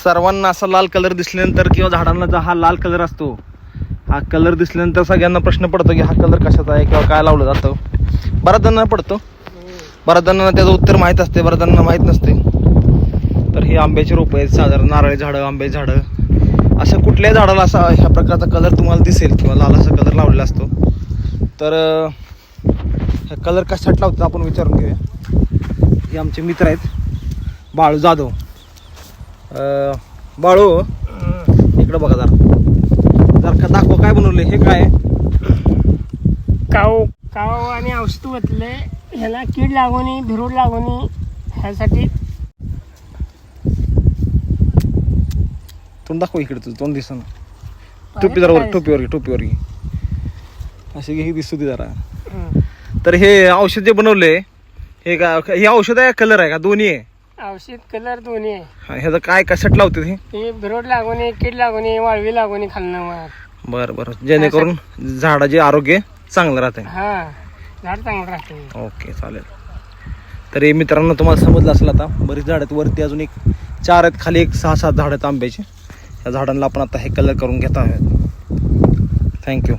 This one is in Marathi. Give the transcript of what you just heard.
सर्वांना असा लाल कलर दिसल्यानंतर किंवा झाडांना जो हा लाल कलर असतो, हा कलर दिसल्यानंतर सगळ्यांना प्रश्न पडतो की हा कलर कशाचा आहे किंवा काय लावलं जातं. बऱ्याच जणांना पडतो, बऱ्याच जणांना त्याचं उत्तर माहीत असते, बऱ्याच जणांना माहीत नसते. तर ही आंब्याची रोपं आहेत, साधारण नारळी झाडं, आंब्याची झाडं, अशा कुठल्याही झाडाला असा ह्या प्रकारचा कलर तुम्हाला दिसेल किंवा लाल असा कलर लावलेला असतो. तर हा कलर कशासाठी लावतात आपण विचारून घेऊया. हे आमचे मित्र आहेत बाळू जाधव. बाळू इकडं बघा जरा का दाखवा काय बनवले. हे काय काव आणि औषध ओतले, ह्याला कीड लागू नये, भिरूड लागू नये ह्यासाठी. तोंड दाखव इकडे, तुझं तोंड दिसत. टोपीवर घे अशी घे, दिसतो ती जरा. तर हे औषध जे बनवले हे हे औषध आहे कलर आहे का दोन्ही आहे? औषध कलर दोन्ही आहे. ह्याचं काय कशात लावते हे भिरूड लागू नये, कीड लागू नये, वाळवी लागू नये खालनं वर. बरं जेणेकरून झाडाचे आरोग्य चांगलं राहते. हा, झाड चांगलं राहते. ओके चालेल. तर हे मित्रांनो तुम्हाला समजलं असेल आता. बरीच झाड आहेत, वरती अजून एक 4 आहेत, खाली एक 6-7 झाड आहेत आंब्याची. या झाडांना आपण आता हे कलर करून घेत आहोत. थँक्यू.